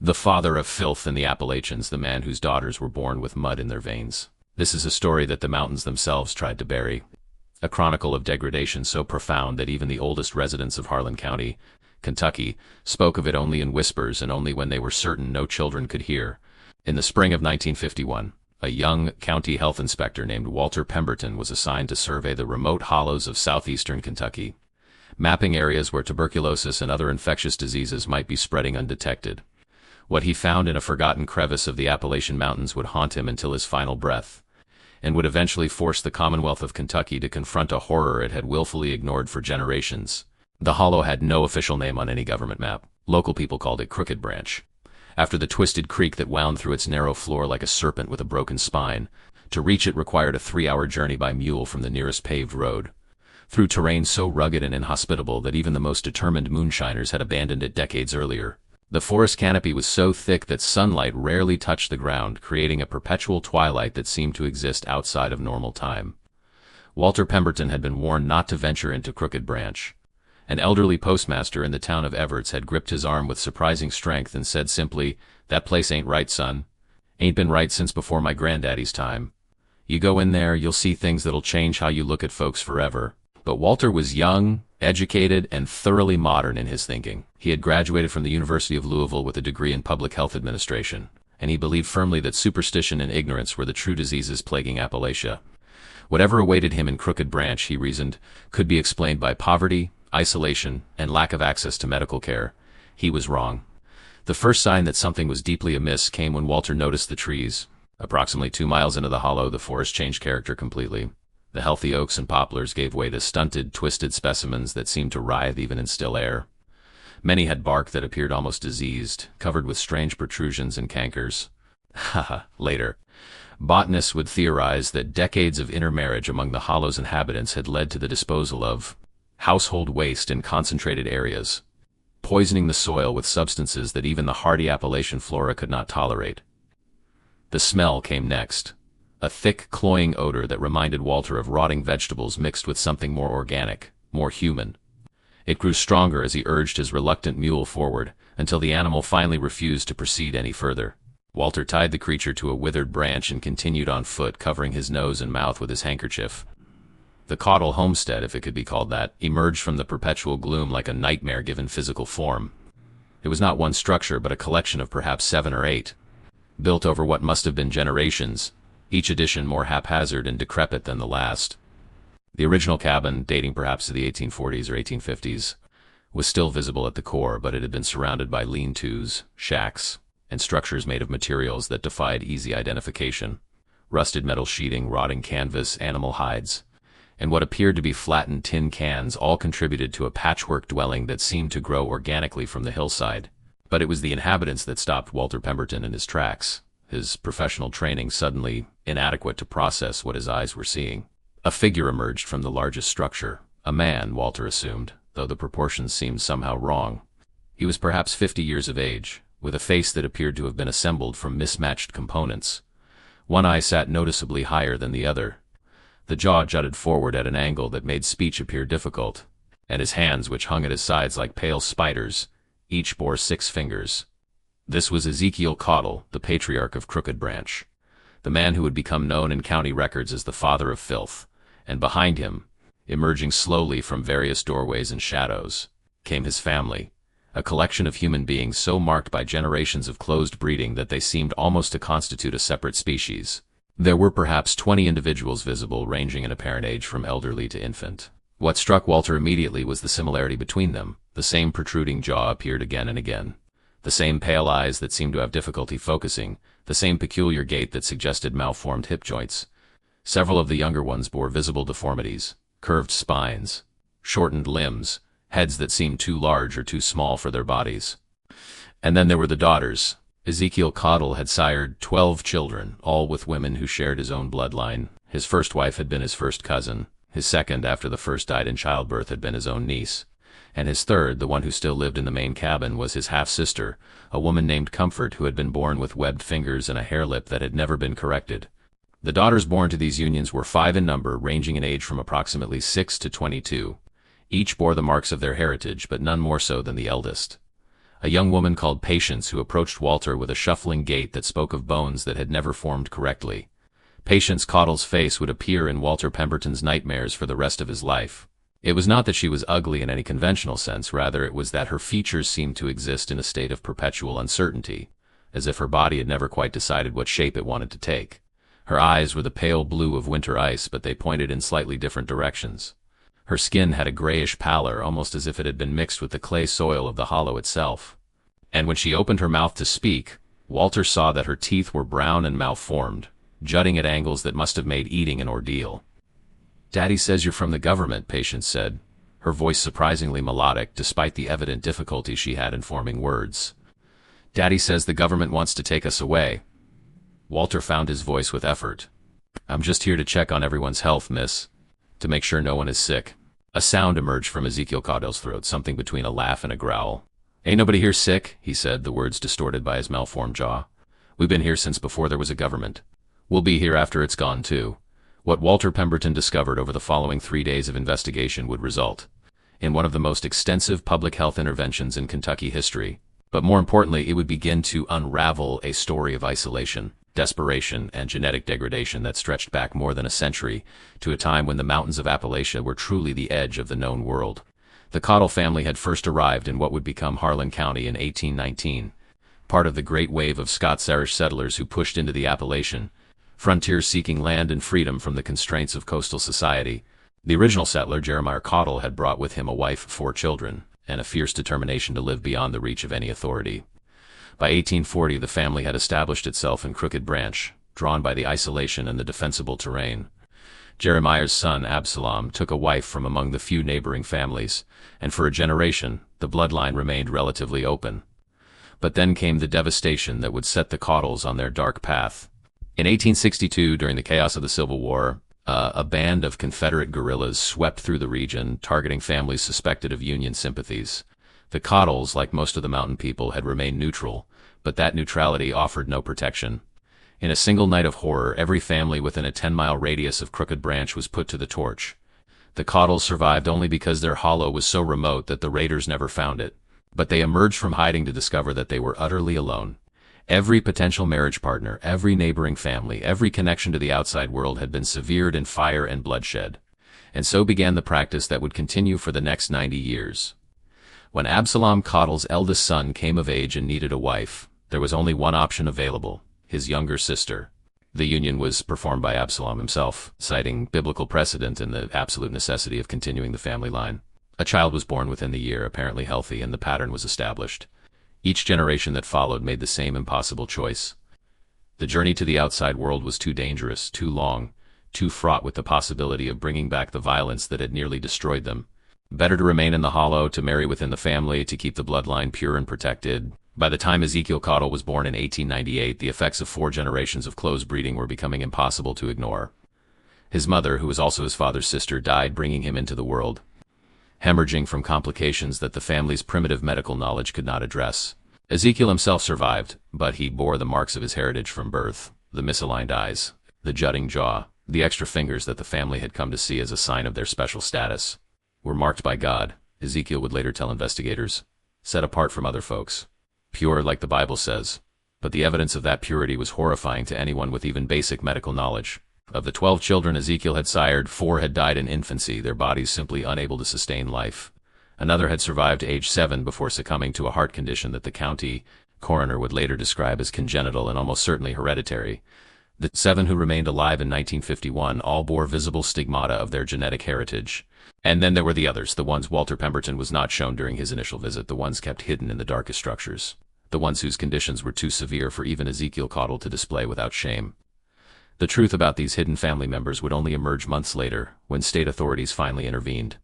The Father of Filth in the Appalachians, the man whose daughters were born with mud in their veins. This is a story that the mountains themselves tried to bury. A chronicle of degradation so profound that even the oldest residents of Harlan County, Kentucky, spoke of it only in whispers and only when they were certain no children could hear. In the spring of 1951, a young county health inspector named Walter Pemberton was assigned to survey the remote hollows of southeastern Kentucky, mapping areas where tuberculosis and other infectious diseases might be spreading undetected. What he found in a forgotten crevice of the Appalachian Mountains would haunt him until his final breath, and would eventually force the Commonwealth of Kentucky to confront a horror it had willfully ignored for generations. The hollow had no official name on any government map. Local people called it Crooked Branch, after the twisted creek that wound through its narrow floor like a serpent with a broken spine. To reach it required a 3-hour journey by mule from the nearest paved road, through terrain so rugged and inhospitable that even the most determined moonshiners had abandoned it decades earlier. The forest canopy was so thick that sunlight rarely touched the ground, creating a perpetual twilight that seemed to exist outside of normal time. Walter Pemberton had been warned not to venture into Crooked Branch. An elderly postmaster in the town of Everts had gripped his arm with surprising strength and said simply, "That place ain't right, son. Ain't been right since before my granddaddy's time. You go in there, you'll see things that'll change how you look at folks forever." But Walter was young, educated, and thoroughly modern in his thinking. He had graduated from the University of Louisville with a degree in public health administration, and he believed firmly that superstition and ignorance were the true diseases plaguing Appalachia. Whatever awaited him in Crooked Branch, he reasoned, could be explained by poverty, isolation, and lack of access to medical care. He was wrong. The first sign that something was deeply amiss came when Walter noticed the trees. Approximately 2 miles into the hollow, the forest changed character completely. The healthy oaks and poplars gave way to stunted, twisted specimens that seemed to writhe even in still air. Many had bark that appeared almost diseased, covered with strange protrusions and cankers. Later, botanists would theorize that decades of intermarriage among the hollow's inhabitants had led to the disposal of household waste in concentrated areas, poisoning the soil with substances that even the hardy Appalachian flora could not tolerate. The smell came next. A thick, cloying odor that reminded Walter of rotting vegetables mixed with something more organic, more human. It grew stronger as he urged his reluctant mule forward, until the animal finally refused to proceed any further. Walter tied the creature to a withered branch and continued on foot, covering his nose and mouth with his handkerchief. The caudal homestead, if it could be called that, emerged from the perpetual gloom like a nightmare given physical form. It was not one structure, but a collection of perhaps 7 or 8, built over what must have been generations, each addition more haphazard and decrepit than the last. The original cabin, dating perhaps to the 1840s or 1850s, was still visible at the core, but it had been surrounded by lean-tos, shacks, and structures made of materials that defied easy identification. Rusted metal sheeting, rotting canvas, animal hides, and what appeared to be flattened tin cans all contributed to a patchwork dwelling that seemed to grow organically from the hillside. But it was the inhabitants that stopped Walter Pemberton in his tracks, his professional training suddenly inadequate to process what his eyes were seeing. A figure emerged from the largest structure. A man, Walter assumed, though the proportions seemed somehow wrong. He was perhaps 50 years of age, with a face that appeared to have been assembled from mismatched components. One eye sat noticeably higher than the other. The jaw jutted forward at an angle that made speech appear difficult, and his hands, which hung at his sides like pale spiders, each bore 6 fingers. This was Ezekiel Caudle, the patriarch of Crooked Branch, the man who would become known in county records as the Father of Filth, and behind him, emerging slowly from various doorways and shadows, came his family, a collection of human beings so marked by generations of closed breeding that they seemed almost to constitute a separate species. There were perhaps 20 individuals visible, ranging in apparent age from elderly to infant. What struck Walter immediately was the similarity between them. The same protruding jaw appeared again and again, the same pale eyes that seemed to have difficulty focusing, the same peculiar gait that suggested malformed hip joints. Several of the younger ones bore visible deformities, curved spines, shortened limbs, heads that seemed too large or too small for their bodies. And then there were the daughters. Ezekiel Caudle had sired 12 children, all with women who shared his own bloodline. His first wife had been his first cousin. His second, after the first died in childbirth, had been his own niece. And his third, the one who still lived in the main cabin, was his half-sister, a woman named Comfort, who had been born with webbed fingers and a hair lip that had never been corrected. The daughters born to these unions were 5 in number, ranging in age from approximately 6 to 22. Each bore the marks of their heritage, but none more so than the eldest. a young woman called Patience who approached Walter with a shuffling gait that spoke of bones that had never formed correctly. Patience Caudle's face would appear in Walter Pemberton's nightmares for the rest of his life. It was not that she was ugly in any conventional sense, rather it was that her features seemed to exist in a state of perpetual uncertainty, as if her body had never quite decided what shape it wanted to take. Her eyes were the pale blue of winter ice, but they pointed in slightly different directions. Her skin had a grayish pallor, almost as if it had been mixed with the clay soil of the hollow itself. And when she opened her mouth to speak, Walter saw that her teeth were brown and malformed, jutting at angles that must have made eating an ordeal. "Daddy says you're from the government," Patience said, her voice surprisingly melodic despite the evident difficulty she had in forming words. "Daddy says the government wants to take us away." Walter found his voice with effort. "I'm just here to check on everyone's health, miss. To make sure no one is sick." A sound emerged from Ezekiel Caudle's throat, something between a laugh and a growl. "Ain't nobody here sick," he said, the words distorted by his malformed jaw. "We've been here since before there was a government. We'll be here after it's gone, too." What Walter Pemberton discovered over the following 3 days of investigation would result in one of the most extensive public health interventions in Kentucky history. But more importantly, it would begin to unravel a story of isolation, desperation, and genetic degradation that stretched back more than a century to a time when the mountains of Appalachia were truly the edge of the known world. The Caudle family had first arrived in what would become Harlan County in 1819, part of the great wave of Scots-Irish settlers who pushed into the Appalachian frontier seeking land and freedom from the constraints of coastal society. The original settler, Jeremiah Caudle, had brought with him a wife, 4 children, and a fierce determination to live beyond the reach of any authority. By 1840, the family had established itself in Crooked Branch, drawn by the isolation and the defensible terrain. Jeremiah's son, Absalom, took a wife from among the few neighboring families, and for a generation, the bloodline remained relatively open. But then came the devastation that would set the Caudles on their dark path. In 1862, during the chaos of the Civil War, a band of Confederate guerrillas swept through the region, targeting families suspected of Union sympathies. The Caudles, like most of the mountain people, had remained neutral, but that neutrality offered no protection. In a single night of horror, every family within a 10-mile radius of Crooked Branch was put to the torch. The Caudles survived only because their hollow was so remote that the raiders never found it. But they emerged from hiding to discover that they were utterly alone. Every potential marriage partner, every neighboring family, every connection to the outside world had been severed in fire and bloodshed. And so began the practice that would continue for the next 90 years. When Absalom Caudle's eldest son came of age and needed a wife, there was only one option available: his younger sister. The union was performed by Absalom himself, citing biblical precedent and the absolute necessity of continuing the family line. A child was born within the year, apparently healthy, and the pattern was established. Each generation that followed made the same impossible choice. The journey to the outside world was too dangerous, too long, too fraught with the possibility of bringing back the violence that had nearly destroyed them. Better to remain in the hollow, to marry within the family, to keep the bloodline pure and protected. By the time Ezekiel Caudle was born in 1898, the effects of 4 generations of close breeding were becoming impossible to ignore. His mother, who was also his father's sister, died bringing him into the world, hemorrhaging from complications that the family's primitive medical knowledge could not address. Ezekiel himself survived, but he bore the marks of his heritage from birth: the misaligned eyes, the jutting jaw, the extra fingers that the family had come to see as a sign of their special status, were marked by God, Ezekiel would later tell investigators, set apart from other folks. Pure, like the Bible says. But the evidence of that purity was horrifying to anyone with even basic medical knowledge. Of the 12 children Ezekiel had sired, 4 had died in infancy, their bodies simply unable to sustain life. Another had survived to age 7 before succumbing to a heart condition that the county coroner would later describe as congenital and almost certainly hereditary. The 7 who remained alive in 1951 all bore visible stigmata of their genetic heritage. And then there were the others, the ones Walter Pemberton was not shown during his initial visit, the ones kept hidden in the darkest structures, the ones whose conditions were too severe for even Ezekiel Caudle to display without shame. The truth about these hidden family members would only emerge months later, when state authorities finally intervened.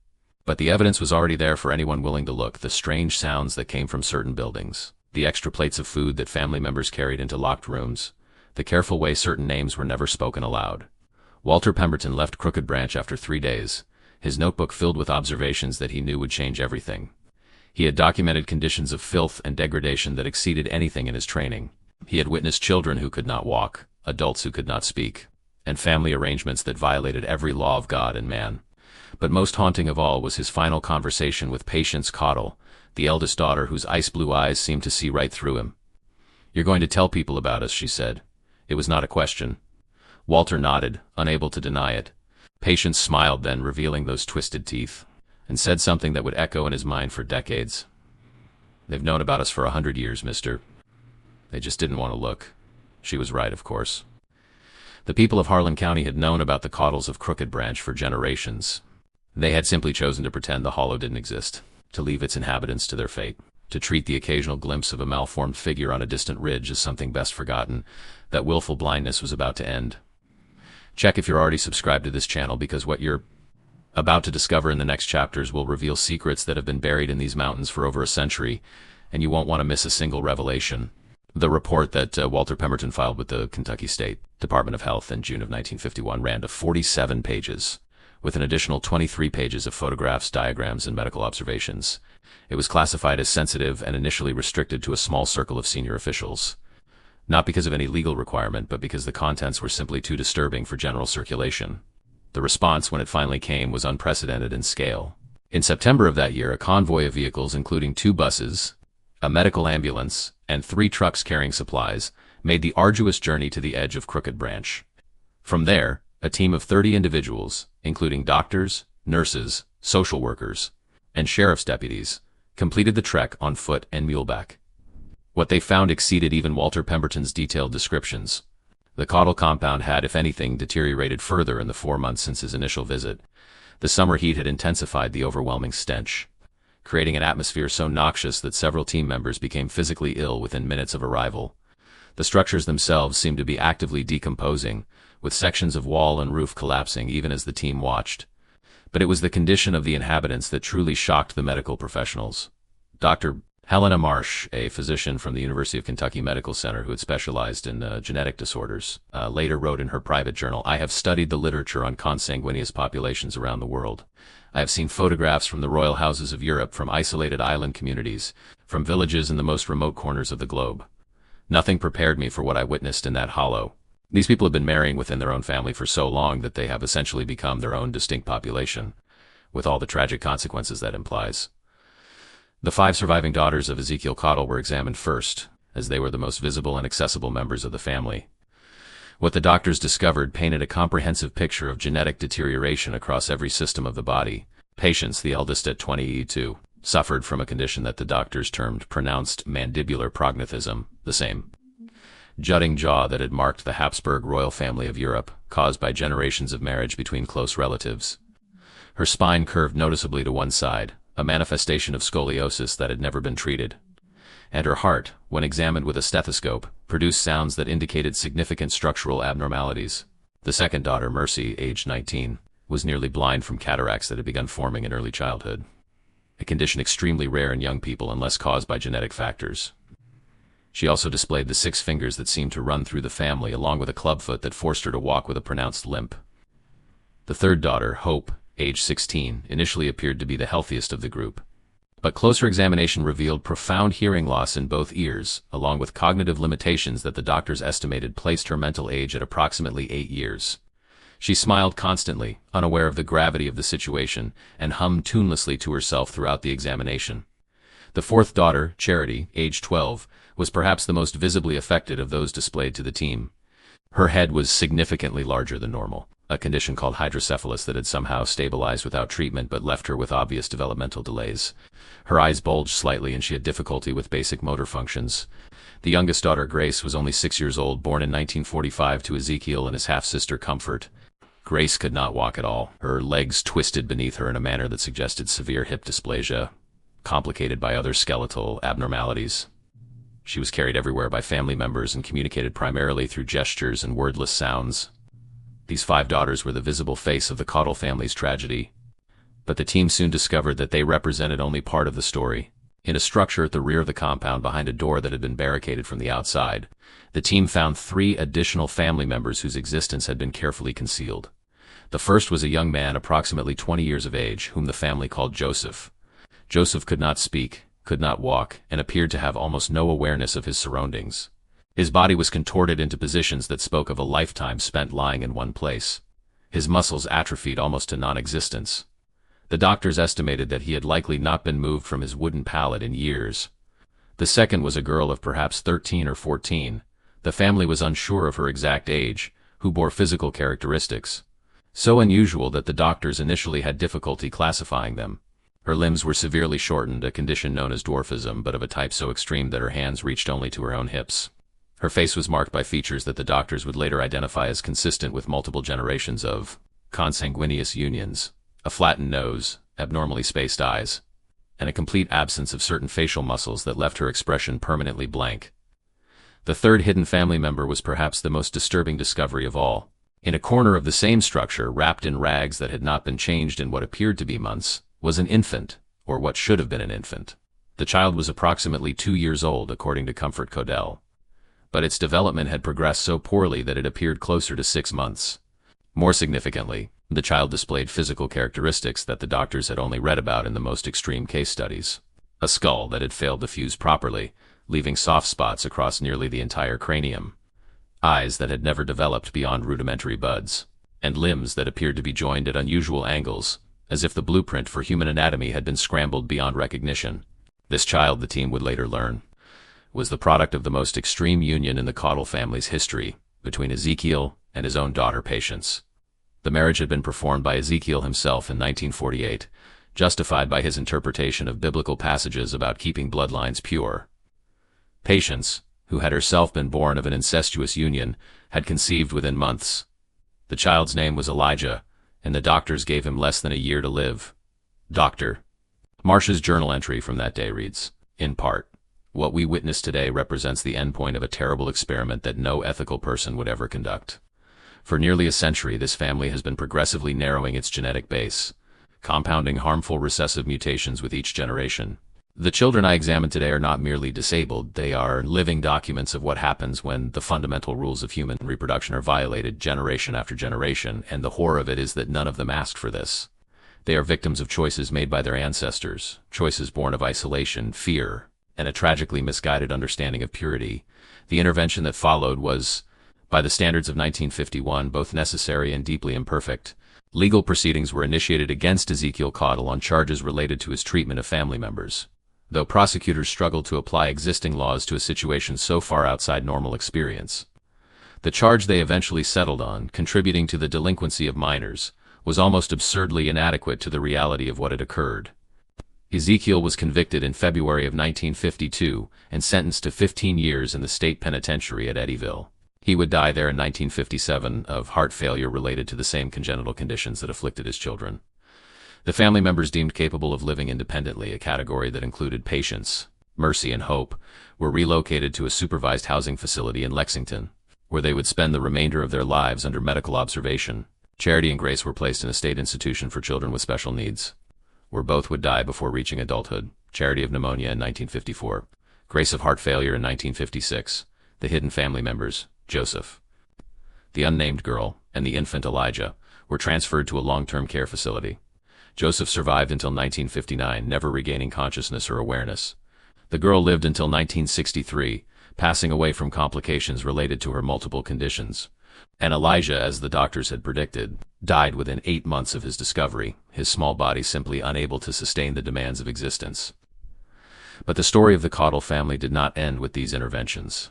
But the evidence was already there for anyone willing to look: the strange sounds that came from certain buildings, the extra plates of food that family members carried into locked rooms, the careful way certain names were never spoken aloud. Walter Pemberton left Crooked Branch after 3 days, his notebook filled with observations that he knew would change everything. He had documented conditions of filth and degradation that exceeded anything in his training. He had witnessed children who could not walk, adults who could not speak, and family arrangements that violated every law of God and man. But most haunting of all was his final conversation with Patience Caudle, the eldest daughter whose ice-blue eyes seemed to see right through him. "You're going to tell people about us," she said. It was not a question. Walter nodded, unable to deny it. Patience smiled then, revealing those twisted teeth, and said something that would echo in his mind for decades. "They've known about us for 100 years, mister. They just didn't want to look." She was right, of course. The people of Harlan County had known about the caudals of Crooked Branch for generations. They had simply chosen to pretend the hollow didn't exist, to leave its inhabitants to their fate, to treat the occasional glimpse of a malformed figure on a distant ridge as something best forgotten, that willful blindness was about to end. Check if you're already subscribed to this channel, because what you're about to discover in the next chapters will reveal secrets that have been buried in these mountains for over a century, and you won't want to miss a single revelation. The report that Walter Pemberton filed with the Kentucky State Department of Health in June of 1951 ran to 47 pages, with an additional 23 pages of photographs, diagrams, and medical observations. It was classified as sensitive and initially restricted to a small circle of senior officials. Not because of any legal requirement, but because the contents were simply too disturbing for general circulation. The response, when it finally came, was unprecedented in scale. In September of that year, a convoy of vehicles, including 2 buses, a medical ambulance, and 3 trucks carrying supplies, made the arduous journey to the edge of Crooked Branch. From there, a team of 30 individuals, including doctors, nurses, social workers, and sheriff's deputies, completed the trek on foot and muleback. What they found exceeded even Walter Pemberton's detailed descriptions. The caudal compound had, if anything, deteriorated further in the 4 months since his initial visit. The summer heat had intensified the overwhelming stench, creating an atmosphere so noxious that several team members became physically ill within minutes of arrival. The structures themselves seemed to be actively decomposing, with sections of wall and roof collapsing even as the team watched. But it was the condition of the inhabitants that truly shocked the medical professionals. Dr. Helena Marsh, a physician from the University of Kentucky Medical Center who had specialized in genetic disorders, later wrote in her private journal, "I have studied the literature on consanguineous populations around the world. I have seen photographs from the royal houses of Europe, from isolated island communities, from villages in the most remote corners of the globe. Nothing prepared me for what I witnessed in that hollow. These people have been marrying within their own family for so long that they have essentially become their own distinct population, with all the tragic consequences that implies." The 5 surviving daughters of Ezekiel Caudle were examined first, as they were the most visible and accessible members of the family. What the doctors discovered painted a comprehensive picture of genetic deterioration across every system of the body. Patience, the eldest at 22, suffered from a condition that the doctors termed pronounced mandibular prognathism, the same jutting jaw that had marked the Habsburg royal family of Europe, caused by generations of marriage between close relatives. Her spine curved noticeably to one side, a manifestation of scoliosis that had never been treated. And her heart, when examined with a stethoscope, produced sounds that indicated significant structural abnormalities. The second daughter, Mercy, aged 19, was nearly blind from cataracts that had begun forming in early childhood, a condition extremely rare in young people unless caused by genetic factors. She also displayed the 6 fingers that seemed to run through the family, along with a clubfoot that forced her to walk with a pronounced limp. The third daughter, Hope, age 16, initially appeared to be the healthiest of the group. But closer examination revealed profound hearing loss in both ears, along with cognitive limitations that the doctors estimated placed her mental age at approximately 8 years. She smiled constantly, unaware of the gravity of the situation, and hummed tunelessly to herself throughout the examination. The fourth daughter, Charity, age 12, was perhaps the most visibly affected of those displayed to the team. Her head was significantly larger than normal, a condition called hydrocephalus that had somehow stabilized without treatment but left her with obvious developmental delays. Her eyes bulged slightly and she had difficulty with basic motor functions. The youngest daughter, Grace, was only 6 years old, born in 1945 to Ezekiel and his half-sister, Comfort. Grace could not walk at all. Her legs twisted beneath her in a manner that suggested severe hip dysplasia, complicated by other skeletal abnormalities. She was carried everywhere by family members and communicated primarily through gestures and wordless sounds. These 5 daughters were the visible face of the Caudle family's tragedy. But the team soon discovered that they represented only part of the story. In a structure at the rear of the compound behind a door that had been barricaded from the outside, the team found 3 additional family members whose existence had been carefully concealed. The first was a young man approximately 20 years of age, whom the family called Joseph. Joseph could not speak, could not walk, and appeared to have almost no awareness of his surroundings. His body was contorted into positions that spoke of a lifetime spent lying in one place. His muscles atrophied almost to non-existence. The doctors estimated that he had likely not been moved from his wooden pallet in years. The second was a girl of perhaps 13 or 14. The family was unsure of her exact age, who bore physical characteristics so unusual that the doctors initially had difficulty classifying them. Her limbs were severely shortened, a condition known as dwarfism, but of a type so extreme that her hands reached only to her own hips. Her face was marked by features that the doctors would later identify as consistent with multiple generations of consanguineous unions: a flattened nose, abnormally spaced eyes, and a complete absence of certain facial muscles that left her expression permanently blank. The third hidden family member was perhaps the most disturbing discovery of all. In a corner of the same structure, wrapped in rags that had not been changed in what appeared to be months, was an infant, or what should have been an infant. The child was approximately 2 years old, according to Comfort Codell, but its development had progressed so poorly that it appeared closer to 6 months. More significantly, the child displayed physical characteristics that the doctors had only read about in the most extreme case studies. A skull that had failed to fuse properly, leaving soft spots across nearly the entire cranium. Eyes that had never developed beyond rudimentary buds, and limbs that appeared to be joined at unusual angles, as if the blueprint for human anatomy had been scrambled beyond recognition. This child, the team would later learn, was the product of the most extreme union in the Cottle family's history, between Ezekiel and his own daughter Patience. The marriage had been performed by Ezekiel himself in 1948, justified by his interpretation of biblical passages about keeping bloodlines pure. Patience, who had herself been born of an incestuous union, had conceived within months. The child's name was Elijah, and the doctors gave him less than a year to live. Dr. Marsh's journal entry from that day reads, in part, "What we witness today represents the endpoint of a terrible experiment that no ethical person would ever conduct. For nearly a century, this family has been progressively narrowing its genetic base, compounding harmful recessive mutations with each generation. The children I examine today are not merely disabled, they are living documents of what happens when the fundamental rules of human reproduction are violated generation after generation, and the horror of it is that none of them asked for this. They are victims of choices made by their ancestors, choices born of isolation, fear, and a tragically misguided understanding of purity. The intervention that followed was, by the standards of 1951, both necessary and deeply imperfect. Legal proceedings were initiated against Ezekiel Cottle on charges related to his treatment of family members, though prosecutors struggled to apply existing laws to a situation so far outside normal experience. The charge they eventually settled on, contributing to the delinquency of minors, was almost absurdly inadequate to the reality of what had occurred. Ezekiel was convicted in February of 1952 and sentenced to 15 years in the state penitentiary at Eddyville. He would die there in 1957 of heart failure related to the same congenital conditions that afflicted his children. The family members deemed capable of living independently, a category that included Patience, Mercy, and Hope, were relocated to a supervised housing facility in Lexington, where they would spend the remainder of their lives under medical observation. Charity and Grace were placed in a state institution for children with special needs, where both would die before reaching adulthood. Charity of pneumonia in 1954, Grace of heart failure in 1956. The hidden family members, Joseph, the unnamed girl, and the infant Elijah, were transferred to a long-term care facility. Joseph survived until 1959, never regaining consciousness or awareness. The girl lived until 1963, passing away from complications related to her multiple conditions. And Elijah, as the doctors had predicted, died within 8 months of his discovery, his small body simply unable to sustain the demands of existence. But the story of the Cottle family did not end with these interventions.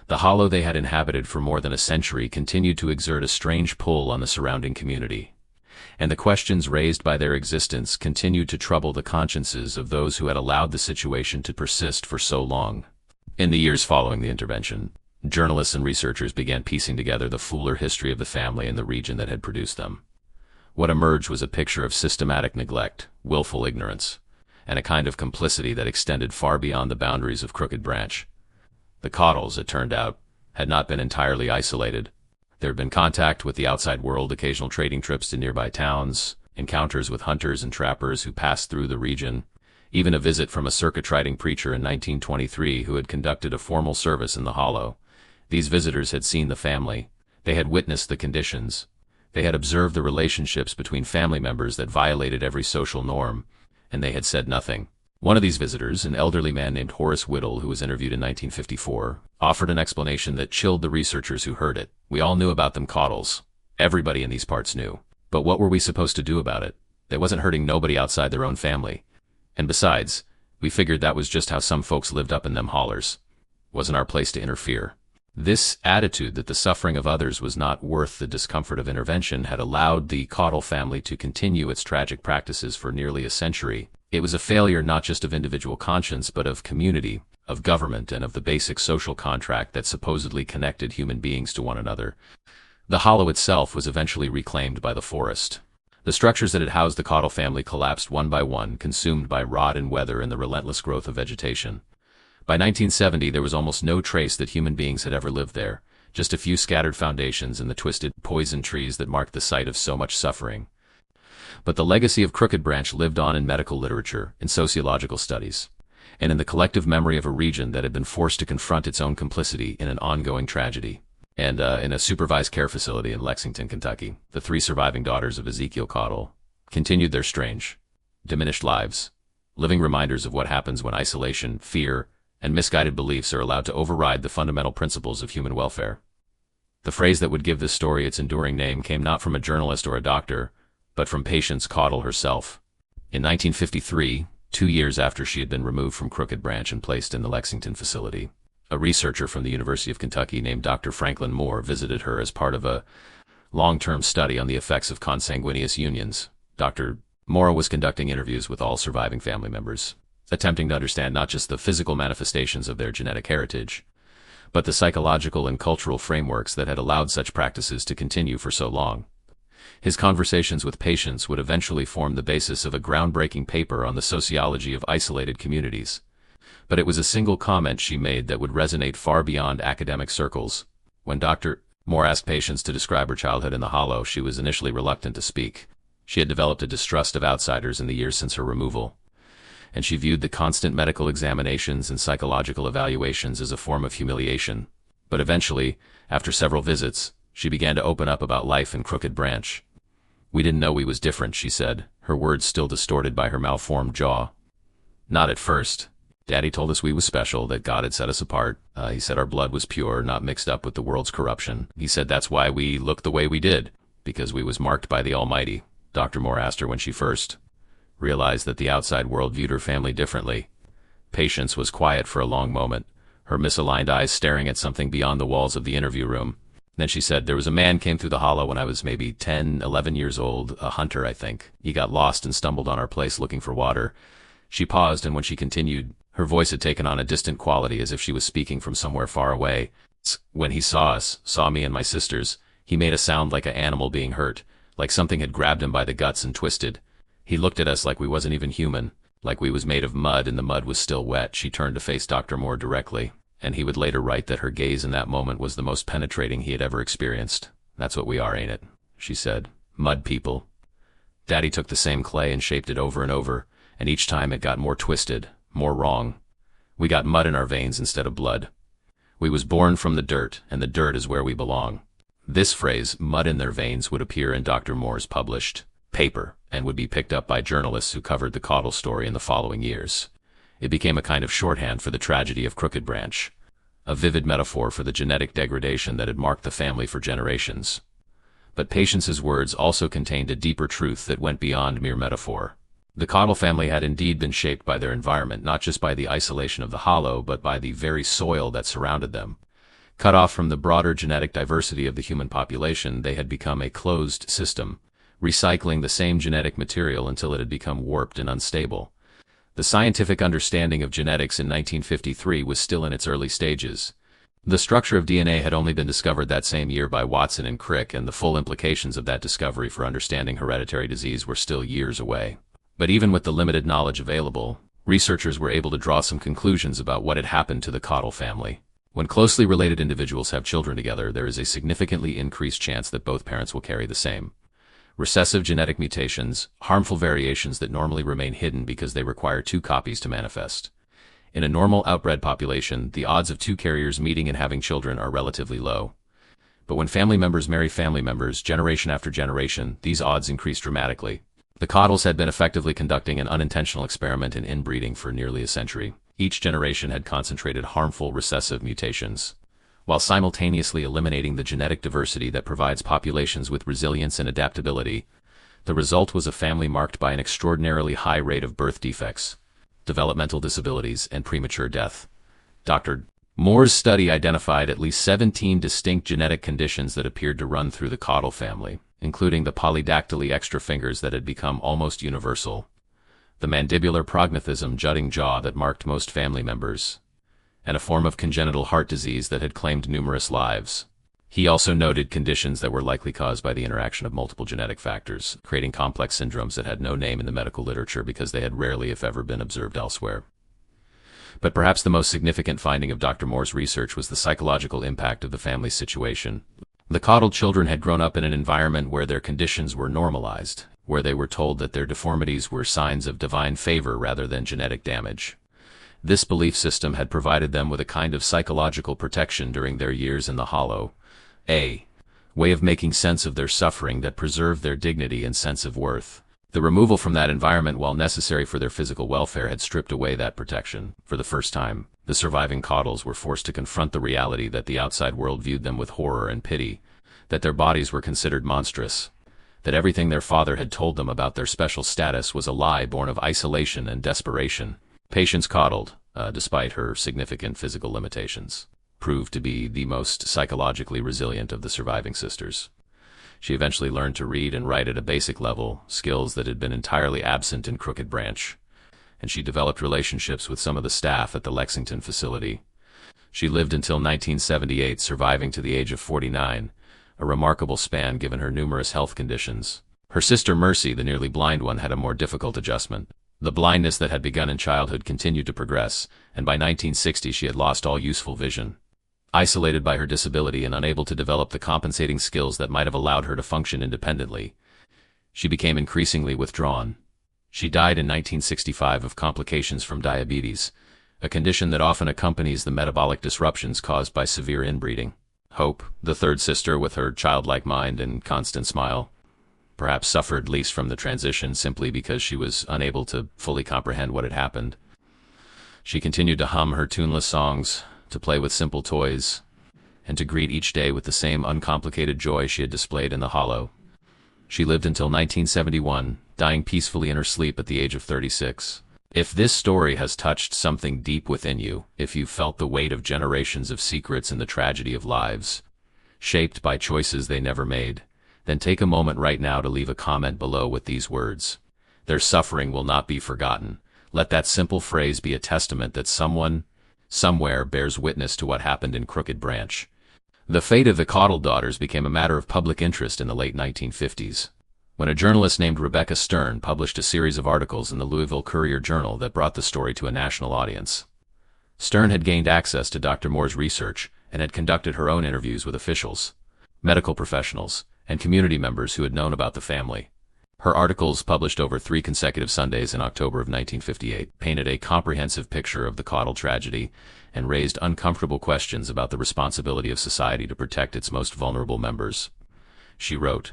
The hollow they had inhabited for more than a century continued to exert a strange pull on the surrounding community, and the questions raised by their existence continued to trouble the consciences of those who had allowed the situation to persist for so long. In the years following the intervention, journalists and researchers began piecing together the fuller history of the family and the region that had produced them. What emerged was a picture of systematic neglect, willful ignorance, and a kind of complicity that extended far beyond the boundaries of Crooked Branch. The Cottles, it turned out, had not been entirely isolated. There had been contact with the outside world, occasional trading trips to nearby towns, encounters with hunters and trappers who passed through the region, even a visit from a circuit-riding preacher in 1923 who had conducted a formal service in the hollow. These visitors had seen the family. They had witnessed the conditions. They had observed the relationships between family members that violated every social norm, and they had said nothing. One of these visitors, an elderly man named Horace Whittle, who was interviewed in 1954, offered an explanation that chilled the researchers who heard it. "We all knew about them Cottles. Everybody in these parts knew. But what were we supposed to do about it? They wasn't hurting nobody outside their own family. And besides, we figured that was just how some folks lived up in them hollers. Wasn't our place to interfere. This attitude that the suffering of others was not worth the discomfort of intervention had allowed the Caudle family to continue its tragic practices for nearly a century. It was a failure not just of individual conscience but of community, of government, and of the basic social contract that supposedly connected human beings to one another. The hollow itself was eventually reclaimed by the forest. The structures that had housed the Caudle family collapsed one by one, consumed by rot and weather and the relentless growth of vegetation. By 1970, there was almost no trace that human beings had ever lived there, just a few scattered foundations and the twisted poison trees that marked the site of so much suffering. But the legacy of Crooked Branch lived on in medical literature, in sociological studies, and in the collective memory of a region that had been forced to confront its own complicity in an ongoing tragedy. And in a supervised care facility in Lexington, Kentucky, the 3 surviving daughters of Ezekiel Caudle continued their strange, diminished lives, living reminders of what happens when isolation, fear, and misguided beliefs are allowed to override the fundamental principles of human welfare. The phrase that would give this story its enduring name came not from a journalist or a doctor, but from Patience Caudle herself. In 1953, 2 years after she had been removed from Crooked Branch and placed in the Lexington facility, a researcher from the University of Kentucky named Dr. Franklin Moore visited her as part of a long-term study on the effects of consanguineous unions. Dr. Moore was conducting interviews with all surviving family members, attempting to understand not just the physical manifestations of their genetic heritage, but the psychological and cultural frameworks that had allowed such practices to continue for so long. His conversations with patients would eventually form the basis of a groundbreaking paper on the sociology of isolated communities. But it was a single comment she made that would resonate far beyond academic circles. When Dr. Moore asked patients to describe her childhood in the hollow, she was initially reluctant to speak. She had developed a distrust of outsiders in the years since her removal, and she viewed the constant medical examinations and psychological evaluations as a form of humiliation. But eventually, after several visits, she began to open up about life in Crooked Branch. "We didn't know we was different," she said, her words still distorted by her malformed jaw. "Not at first. Daddy told us we was special, that God had set us apart. He said our blood was pure, not mixed up with the world's corruption. He said that's why we looked the way we did, because we was marked by the Almighty." Dr. Moore asked her when she first realized that the outside world viewed her family differently. Patience was quiet for a long moment, her misaligned eyes staring at something beyond the walls of the interview room. Then she said, "There was a man came through the hollow when I was maybe 10, 11 years old, a hunter, I think. He got lost and stumbled on our place looking for water." She paused, and when she continued, her voice had taken on a distant quality, as if she was speaking from somewhere far away. "When he saw us, saw me and my sisters, he made a sound like an animal being hurt, like something had grabbed him by the guts and twisted. He looked at us like we wasn't even human, like we was made of mud and the mud was still wet." She turned to face Dr. Moore directly, and he would later write that her gaze in that moment was the most penetrating he had ever experienced. "That's what we are, ain't it?" she said. "Mud people. Daddy took the same clay and shaped it over and over, and each time it got more twisted, more wrong. We got mud in our veins instead of blood. We was born from the dirt, and the dirt is where we belong." This phrase, "mud in their veins," would appear in Dr. Moore's published paper and would be picked up by journalists who covered the Caudle story in the following years. It became a kind of shorthand for the tragedy of Crooked Branch, a vivid metaphor for the genetic degradation that had marked the family for generations. But Patience's words also contained a deeper truth that went beyond mere metaphor. The Caudle family had indeed been shaped by their environment, not just by the isolation of the hollow, but by the very soil that surrounded them. Cut off from the broader genetic diversity of the human population, they had become a closed system, recycling the same genetic material until it had become warped and unstable. The scientific understanding of genetics in 1953 was still in its early stages. The structure of DNA had only been discovered that same year by Watson and Crick, and the full implications of that discovery for understanding hereditary disease were still years away. But even with the limited knowledge available, researchers were able to draw some conclusions about what had happened to the Caudle family. When closely related individuals have children together, there is a significantly increased chance that both parents will carry the same recessive genetic mutations, harmful variations that normally remain hidden because they require 2 copies to manifest. In a normal outbred population, the odds of 2 carriers meeting and having children are relatively low. But when family members marry family members, generation after generation, these odds increase dramatically. The Caudles had been effectively conducting an unintentional experiment in inbreeding for nearly a century. Each generation had concentrated harmful recessive mutations, while simultaneously eliminating the genetic diversity that provides populations with resilience and adaptability. The result was a family marked by an extraordinarily high rate of birth defects, developmental disabilities, and premature death. Dr. Moore's study identified at least 17 distinct genetic conditions that appeared to run through the Cottle family, including the polydactyly extra fingers that had become almost universal, the mandibular prognathism jutting jaw that marked most family members, and a form of congenital heart disease that had claimed numerous lives. He also noted conditions that were likely caused by the interaction of multiple genetic factors, creating complex syndromes that had no name in the medical literature because they had rarely, if ever, been observed elsewhere. But perhaps the most significant finding of Dr. Moore's research was the psychological impact of the family's situation. The Cottle children had grown up in an environment where their conditions were normalized, where they were told that their deformities were signs of divine favor rather than genetic damage. This belief system had provided them with a kind of psychological protection during their years in the hollow, a way of making sense of their suffering that preserved their dignity and sense of worth. The removal from that environment, while necessary for their physical welfare, had stripped away that protection. For the first time, the surviving Cottles were forced to confront the reality that the outside world viewed them with horror and pity, that their bodies were considered monstrous, that everything their father had told them about their special status was a lie born of isolation and desperation. Patience Cottle, despite her significant physical limitations, proved to be the most psychologically resilient of the surviving sisters. She eventually learned to read and write at a basic level, skills that had been entirely absent in Crooked Branch, and she developed relationships with some of the staff at the Lexington facility. She lived until 1978, surviving to the age of 49, a remarkable span given her numerous health conditions. Her sister Mercy, the nearly blind one, had a more difficult adjustment. The blindness that had begun in childhood continued to progress, and by 1960 she had lost all useful vision. Isolated by her disability and unable to develop the compensating skills that might have allowed her to function independently, she became increasingly withdrawn. She died in 1965 of complications from diabetes, a condition that often accompanies the metabolic disruptions caused by severe inbreeding. Hope, the third sister with her childlike mind and constant smile, perhaps suffered least from the transition simply because she was unable to fully comprehend what had happened. She continued to hum her tuneless songs, to play with simple toys, and to greet each day with the same uncomplicated joy she had displayed in the hollow. She lived until 1971, dying peacefully in her sleep at the age of 36. If this story has touched something deep within you, if you've felt the weight of generations of secrets and the tragedy of lives, shaped by choices they never made, then take a moment right now to leave a comment below with these words: "Their suffering will not be forgotten." Let that simple phrase be a testament that someone, somewhere, bears witness to what happened in Crooked Branch. The fate of the Cottle daughters became a matter of public interest in the late 1950s, when a journalist named Rebecca Stern published a series of articles in the Louisville Courier-Journal that brought the story to a national audience. Stern had gained access to Dr. Moore's research and had conducted her own interviews with officials, medical professionals, and community members who had known about the family. Her articles, published over 3 consecutive Sundays in October of 1958, painted a comprehensive picture of the Cottle tragedy and raised uncomfortable questions about the responsibility of society to protect its most vulnerable members. She wrote,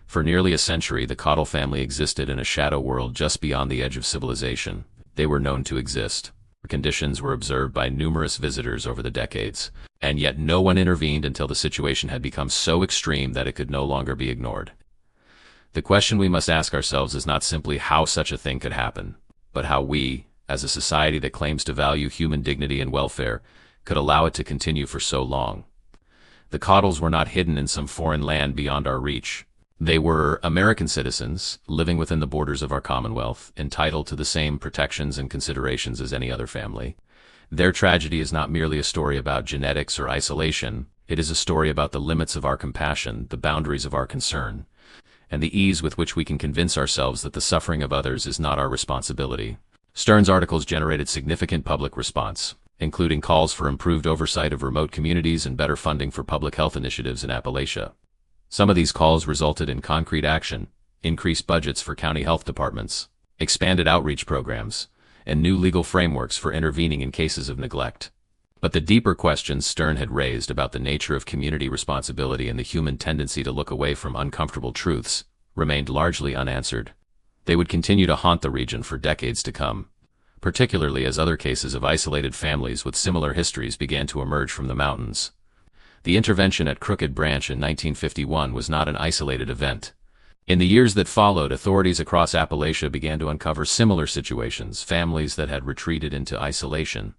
"For nearly a century, the Cottle family existed in a shadow world just beyond the edge of civilization. They were known to exist. Conditions were observed by numerous visitors over the decades, and yet no one intervened until the situation had become so extreme that it could no longer be ignored." The question we must ask ourselves is not simply how such a thing could happen, but how we, as a society that claims to value human dignity and welfare, could allow it to continue for so long. The Cottles were not hidden in some foreign land beyond our reach. They were American citizens, living within the borders of our Commonwealth, entitled to the same protections and considerations as any other family. Their tragedy is not merely a story about genetics or isolation. It is a story about the limits of our compassion, the boundaries of our concern, and the ease with which we can convince ourselves that the suffering of others is not our responsibility. Stern's articles generated significant public response, including calls for improved oversight of remote communities and better funding for public health initiatives in Appalachia. Some of these calls resulted in concrete action, increased budgets for county health departments, expanded outreach programs, and new legal frameworks for intervening in cases of neglect. But the deeper questions Stern had raised about the nature of community responsibility and the human tendency to look away from uncomfortable truths remained largely unanswered. They would continue to haunt the region for decades to come, particularly as other cases of isolated families with similar histories began to emerge from the mountains. The intervention at Crooked Branch in 1951 was not an isolated event. In the years that followed, authorities across Appalachia began to uncover similar situations, families that had retreated into isolation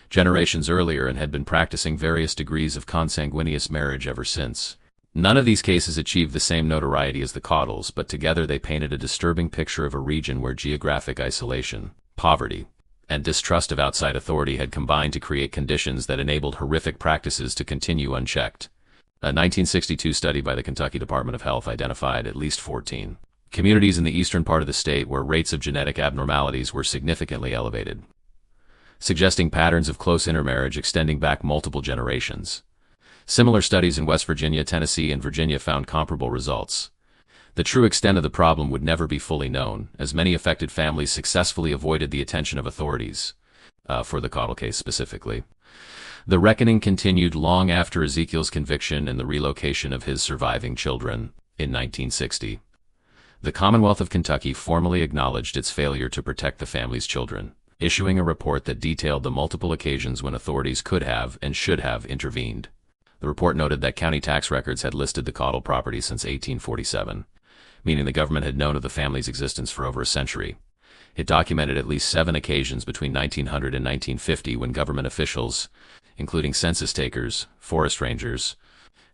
generations earlier and had been practicing various degrees of consanguineous marriage ever since. None of these cases achieved the same notoriety as the Caudles, but together they painted a disturbing picture of a region where geographic isolation, poverty, and distrust of outside authority had combined to create conditions that enabled horrific practices to continue unchecked. A 1962 study by the Kentucky Department of Health identified at least 14 communities in the eastern part of the state where rates of genetic abnormalities were significantly elevated, suggesting patterns of close intermarriage extending back multiple generations. Similar studies in West Virginia, Tennessee, and Virginia found comparable results. The true extent of the problem would never be fully known, as many affected families successfully avoided the attention of authorities, for the Caudle case specifically. The reckoning continued long after Ezekiel's conviction and the relocation of his surviving children in 1960. The Commonwealth of Kentucky formally acknowledged its failure to protect the family's children, issuing a report that detailed the multiple occasions when authorities could have and should have intervened. The report noted that county tax records had listed the Caudle property since 1847, meaning the government had known of the family's existence for over a century. It documented at least 7 occasions between 1900 and 1950 when government officials, including census takers, forest rangers,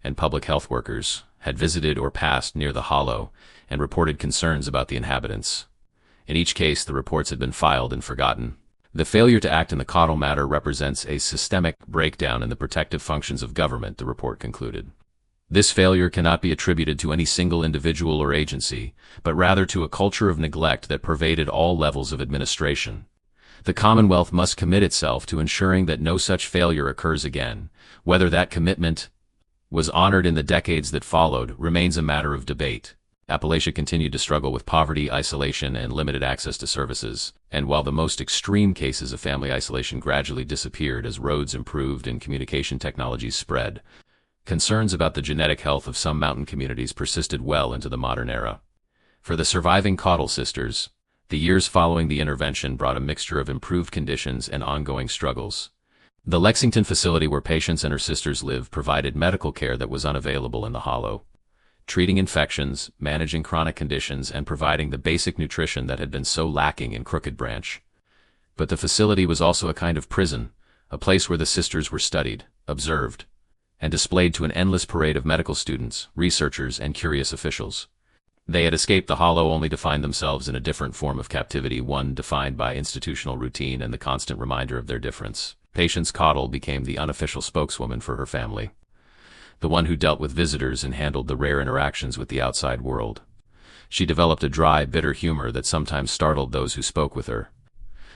and public health workers, had visited or passed near the hollow and reported concerns about the inhabitants. In each case, the reports had been filed and forgotten. The failure to act in the Caudle matter represents a systemic breakdown in the protective functions of government, the report concluded. This failure cannot be attributed to any single individual or agency, but rather to a culture of neglect that pervaded all levels of administration. The Commonwealth must commit itself to ensuring that no such failure occurs again. Whether that commitment was honored in the decades that followed remains a matter of debate. Appalachia continued to struggle with poverty, isolation, and limited access to services, and while the most extreme cases of family isolation gradually disappeared as roads improved and communication technologies spread, concerns about the genetic health of some mountain communities persisted well into the modern era. For the surviving Caudle sisters, the years following the intervention brought a mixture of improved conditions and ongoing struggles. The Lexington facility where patients and her sisters lived provided medical care that was unavailable in the hollow, treating infections, managing chronic conditions, and providing the basic nutrition that had been so lacking in Crooked Branch. But the facility was also a kind of prison, a place where the sisters were studied, observed, and displayed to an endless parade of medical students, researchers, and curious officials. They had escaped the hollow only to find themselves in a different form of captivity, one defined by institutional routine and the constant reminder of their difference. Patience Caudle became the unofficial spokeswoman for her family, the one who dealt with visitors and handled the rare interactions with the outside world. She developed a dry, bitter humor that sometimes startled those who spoke with her.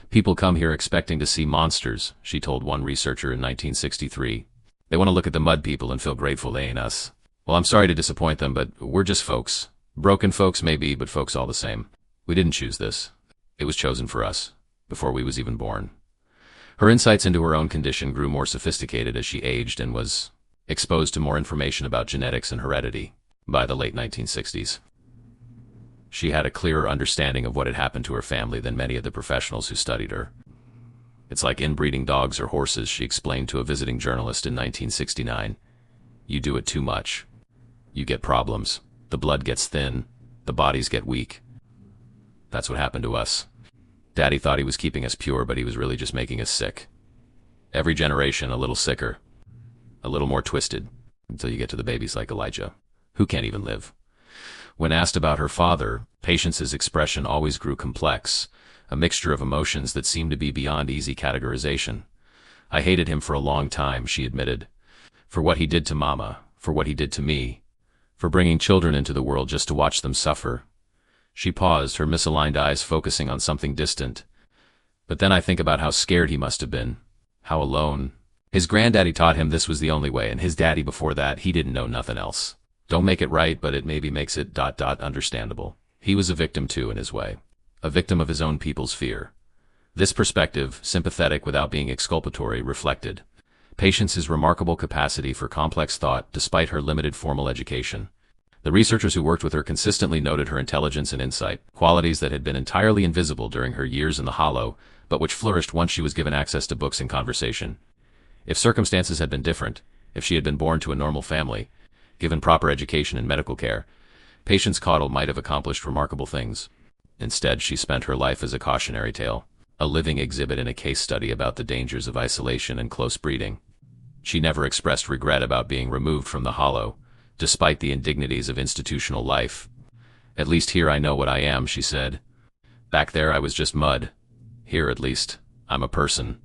"People come here expecting to see monsters," she told one researcher in 1963. "They want to look at the mud people and feel grateful they ain't us. Well, I'm sorry to disappoint them, but we're just folks. Broken folks maybe, but folks all the same. We didn't choose this. It was chosen for us, before we was even born." Her insights into her own condition grew more sophisticated as she aged and was exposed to more information about genetics and heredity. By the late 1960s, she had a clearer understanding of what had happened to her family than many of the professionals who studied her. "It's like inbreeding dogs or horses," she explained to a visiting journalist in 1969. "You do it too much. You get problems. The blood gets thin. The bodies get weak. That's what happened to us. Daddy thought he was keeping us pure, but he was really just making us sick. Every generation a little sicker, a little more twisted, until you get to the babies like Elijah, who can't even live." When asked about her father, Patience's expression always grew complex, a mixture of emotions that seemed to be beyond easy categorization. "I hated him for a long time," she admitted. "For what he did to Mama, for what he did to me, for bringing children into the world just to watch them suffer." She paused, her misaligned eyes focusing on something distant. "But then I think about how scared he must have been, how alone. His granddaddy taught him this was the only way, and his daddy before that, he didn't know nothing else. Don't make it right, but it maybe makes it ... understandable. He was a victim too in his way, a victim of his own people's fear." This perspective, sympathetic without being exculpatory, reflected Patience's remarkable capacity for complex thought despite her limited formal education. The researchers who worked with her consistently noted her intelligence and insight, qualities that had been entirely invisible during her years in the hollow, but which flourished once she was given access to books and conversation. If circumstances had been different, if she had been born to a normal family, given proper education and medical care, Patience Caudle might have accomplished remarkable things. Instead, she spent her life as a cautionary tale, a living exhibit in a case study about the dangers of isolation and close breeding. She never expressed regret about being removed from the hollow, despite the indignities of institutional life. "At least here I know what I am," she said. "Back there I was just mud. Here, at least, I'm a person.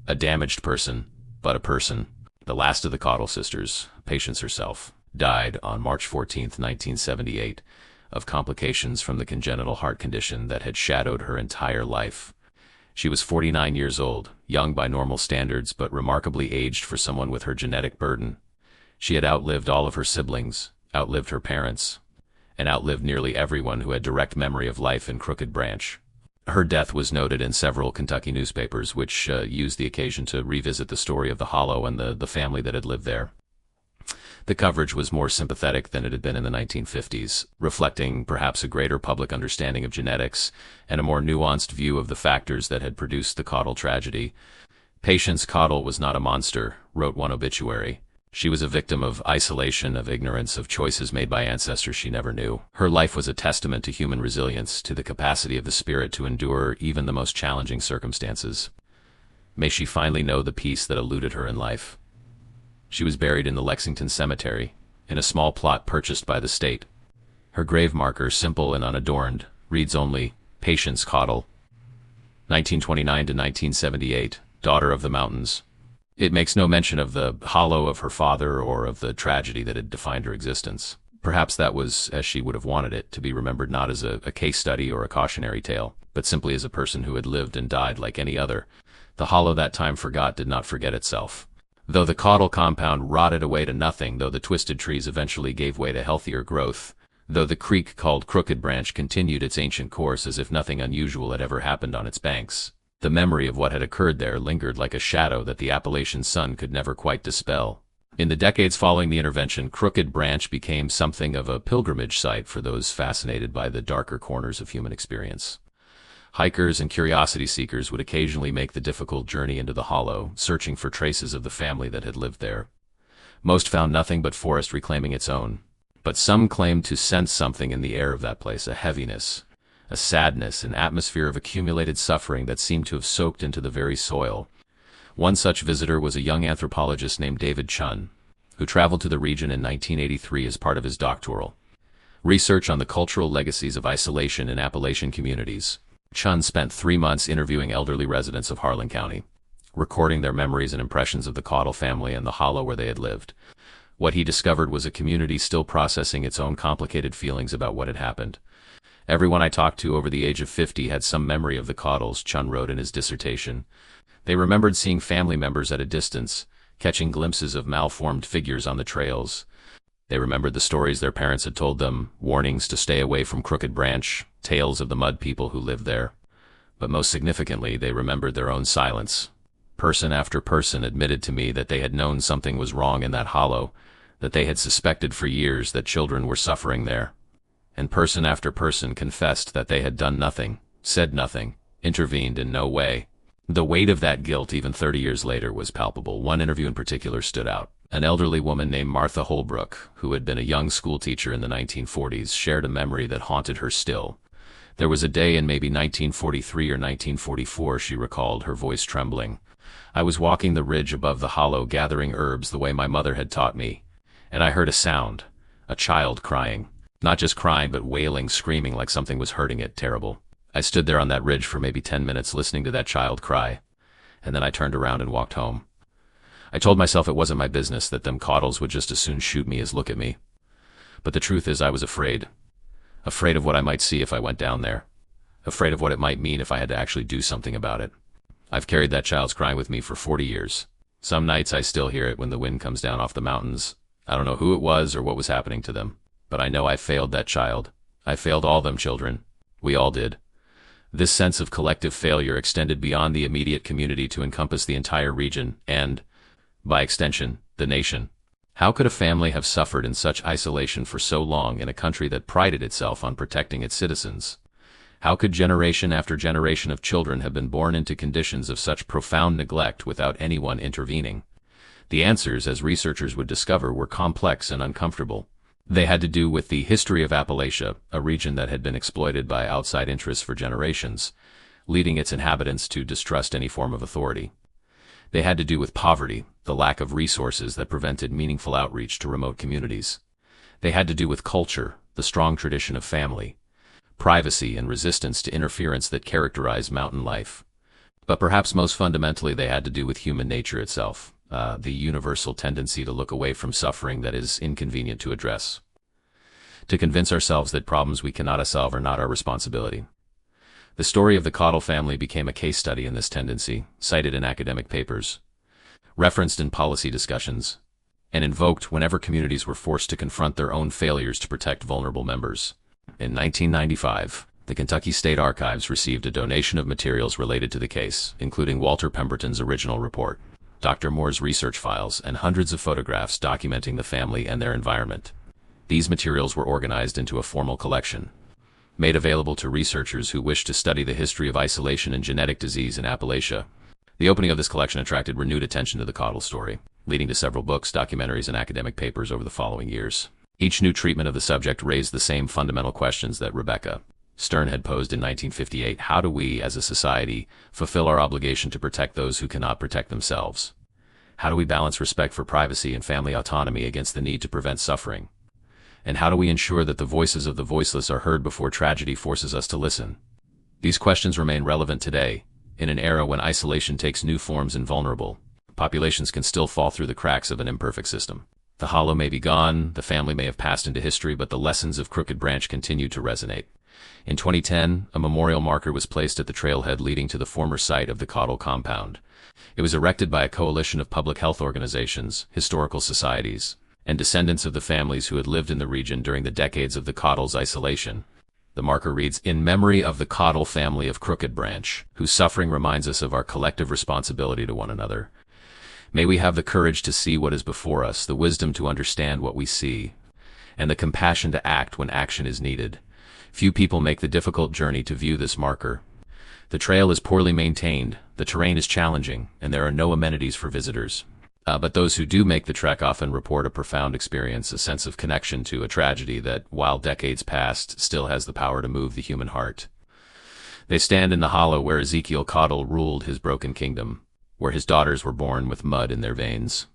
A damaged person, but a person." The last of the Caudle sisters, Patience herself, died on March 14, 1978, of complications from the congenital heart condition that had shadowed her entire life. She was 49 years old, young by normal standards, but remarkably aged for someone with her genetic burden. She had outlived all of her siblings, outlived her parents, and outlived nearly everyone who had direct memory of life in Crooked Branch. Her death was noted in several Kentucky newspapers, which used the occasion to revisit the story of the hollow and the family that had lived there. The coverage was more sympathetic than it had been in the 1950s, reflecting perhaps a greater public understanding of genetics and a more nuanced view of the factors that had produced the Caudle tragedy. "Patience Caudle was not a monster," wrote one obituary. "She was a victim of isolation, of ignorance, of choices made by ancestors she never knew. Her life was a testament to human resilience, to the capacity of the spirit to endure even the most challenging circumstances. May she finally know the peace that eluded her in life." She was buried in the Lexington Cemetery, in a small plot purchased by the state. Her grave marker, simple and unadorned, reads only, "Patience Caudle, 1929 to 1978, daughter of the mountains." It makes no mention of the hollow of her father or of the tragedy that had defined her existence. Perhaps that was as she would have wanted it, to be remembered not as a case study or a cautionary tale, but simply as a person who had lived and died like any other. The hollow that time forgot did not forget itself. Though the Caudle compound rotted away to nothing, though the twisted trees eventually gave way to healthier growth, though the creek called Crooked Branch continued its ancient course as if nothing unusual had ever happened on its banks, the memory of what had occurred there lingered like a shadow that the Appalachian sun could never quite dispel. In the decades following the intervention, Crooked Branch became something of a pilgrimage site for those fascinated by the darker corners of human experience. Hikers and curiosity seekers would occasionally make the difficult journey into the hollow, searching for traces of the family that had lived there. Most found nothing but forest reclaiming its own. But some claimed to sense something in the air of that place, a heaviness, a sadness, an atmosphere of accumulated suffering that seemed to have soaked into the very soil. One such visitor was a young anthropologist named David Chun, who traveled to the region in 1983 as part of his doctoral research on the cultural legacies of isolation in Appalachian communities. Chun spent 3 months interviewing elderly residents of Harlan County, recording their memories and impressions of the Caudle family and the hollow where they had lived. What he discovered was a community still processing its own complicated feelings about what had happened. "Everyone I talked to over the age of 50 had some memory of the Caudles," Chun wrote in his dissertation. "They remembered seeing family members at a distance, catching glimpses of malformed figures on the trails. They remembered the stories their parents had told them, warnings to stay away from Crooked Branch, tales of the mud people who lived there. But most significantly, they remembered their own silence. Person after person admitted to me that they had known something was wrong in that hollow, that they had suspected for years that children were suffering there. And person after person confessed that they had done nothing, said nothing, intervened in no way. The weight of that guilt, even 30 years later, was palpable. One interview in particular stood out. An elderly woman named Martha Holbrook, who had been a young schoolteacher in the 1940s, shared a memory that haunted her still. There was a day in maybe 1943 or 1944, she recalled, her voice trembling. "I was walking the ridge above the hollow gathering herbs the way my mother had taught me, and I heard a sound, a child crying. Not just crying, but wailing, screaming like something was hurting it, terrible. I stood there on that ridge for maybe 10 minutes listening to that child cry, and then I turned around and walked home. I told myself it wasn't my business, that them Caudles would just as soon shoot me as look at me. But the truth is I was afraid. Afraid of what I might see if I went down there. Afraid of what it might mean if I had to actually do something about it. I've carried that child's cry with me for 40 years. Some nights I still hear it when the wind comes down off the mountains. I don't know who it was or what was happening to them, but I know I failed that child. I failed all them children. We all did." This sense of collective failure extended beyond the immediate community to encompass the entire region and, by extension, the nation. How could a family have suffered in such isolation for so long in a country that prided itself on protecting its citizens? How could generation after generation of children have been born into conditions of such profound neglect without anyone intervening? The answers, as researchers would discover, were complex and uncomfortable. They had to do with the history of Appalachia, a region that had been exploited by outside interests for generations, leading its inhabitants to distrust any form of authority. They had to do with poverty, the lack of resources that prevented meaningful outreach to remote communities. They had to do with culture, the strong tradition of family, privacy, and resistance to interference that characterized mountain life. But perhaps most fundamentally, they had to do with human nature itself, the universal tendency to look away from suffering that is inconvenient to address, to convince ourselves that problems we cannot solve are not our responsibility. The story of the Cottle family became a case study in this tendency, cited in academic papers, referenced in policy discussions, and invoked whenever communities were forced to confront their own failures to protect vulnerable members. In 1995, the Kentucky State Archives received a donation of materials related to the case, including Walter Pemberton's original report, Dr. Moore's research files, and hundreds of photographs documenting the family and their environment. These materials were organized into a formal collection, made available to researchers who wished to study the history of isolation and genetic disease in Appalachia. The opening of this collection attracted renewed attention to the Cottle story, leading to several books, documentaries, and academic papers over the following years. Each new treatment of the subject raised the same fundamental questions that Rebecca Stern had posed in 1958. How do we, as a society, fulfill our obligation to protect those who cannot protect themselves? How do we balance respect for privacy and family autonomy against the need to prevent suffering? And how do we ensure that the voices of the voiceless are heard before tragedy forces us to listen? These questions remain relevant today, in an era when isolation takes new forms and vulnerable populations can still fall through the cracks of an imperfect system. The hollow may be gone, the family may have passed into history, but the lessons of Crooked Branch continue to resonate. In 2010, a memorial marker was placed at the trailhead leading to the former site of the Cottle compound. It was erected by a coalition of public health organizations, historical societies, and descendants of the families who had lived in the region during the decades of the Cottle's isolation. The marker reads, "In memory of the Cottle family of Crooked Branch, whose suffering reminds us of our collective responsibility to one another. May we have the courage to see what is before us, the wisdom to understand what we see, and the compassion to act when action is needed. Few people make the difficult journey to view this marker. The trail is poorly maintained, the terrain is challenging, and there are no amenities for visitors. But those who do make the trek often report a profound experience, a sense of connection to a tragedy that, while decades past, still has the power to move the human heart. They stand in the hollow where Ezekiel Cottle ruled his broken kingdom, where his daughters were born with mud in their veins,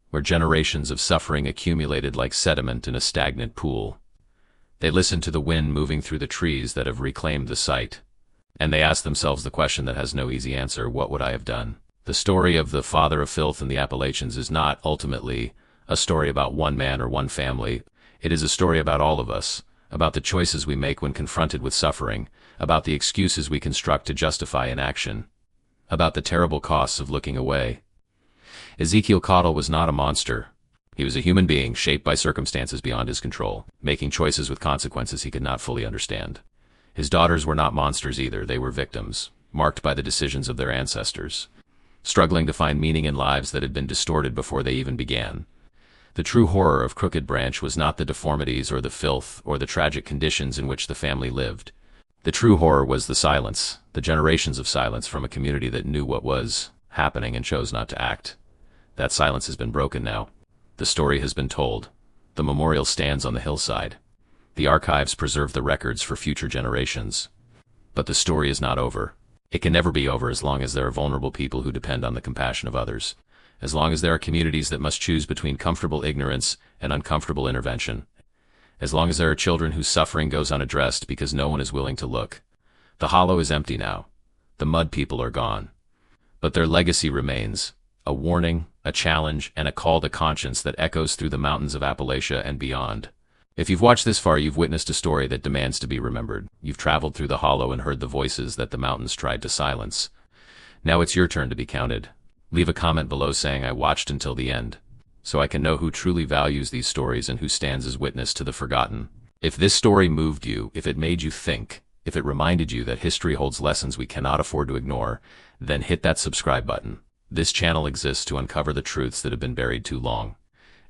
where generations of suffering accumulated like sediment in a stagnant pool. They listen to the wind moving through the trees that have reclaimed the site, and they ask themselves the question that has no easy answer: what would I have done?" The story of the Father of Filth in the Appalachians is not ultimately a story about one man or one family. It is a story about all of us, about the choices we make when confronted with suffering, about the excuses we construct to justify inaction, about the terrible costs of looking away. Ezekiel Cottle was not a monster. He was a human being shaped by circumstances beyond his control, making choices with consequences he could not fully understand. His daughters were not monsters either. They were victims, marked by the decisions of their ancestors, struggling to find meaning in lives that had been distorted before they even began. The true horror of Crooked Branch was not the deformities or the filth or the tragic conditions in which the family lived. The true horror was the silence, the generations of silence from a community that knew what was happening and chose not to act. That silence has been broken now. The story has been told. The memorial stands on the hillside. The archives preserve the records for future generations. But the story is not over. It can never be over as long as there are vulnerable people who depend on the compassion of others, as long as there are communities that must choose between comfortable ignorance and uncomfortable intervention, as long as there are children whose suffering goes unaddressed because no one is willing to look. The hollow is empty now. The mud people are gone. But their legacy remains, a warning, a challenge, and a call to conscience that echoes through the mountains of Appalachia and beyond. If you've watched this far, you've witnessed a story that demands to be remembered. You've traveled through the hollow and heard the voices that the mountains tried to silence. Now it's your turn to be counted. Leave a comment below saying, "I watched until the end," so I can know who truly values these stories and who stands as witness to the forgotten. If this story moved you, if it made you think, if it reminded you that history holds lessons we cannot afford to ignore, then hit that subscribe button. This channel exists to uncover the truths that have been buried too long.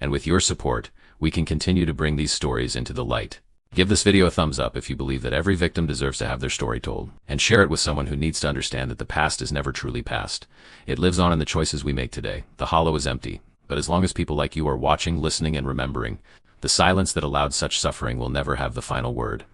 And with your support, we can continue to bring these stories into the light. Give this video a thumbs up if you believe that every victim deserves to have their story told, and share it with someone who needs to understand that the past is never truly past. It lives on in the choices we make today. The hollow is empty, but as long as people like you are watching, listening, and remembering, The silence that allowed such suffering will never have the final word.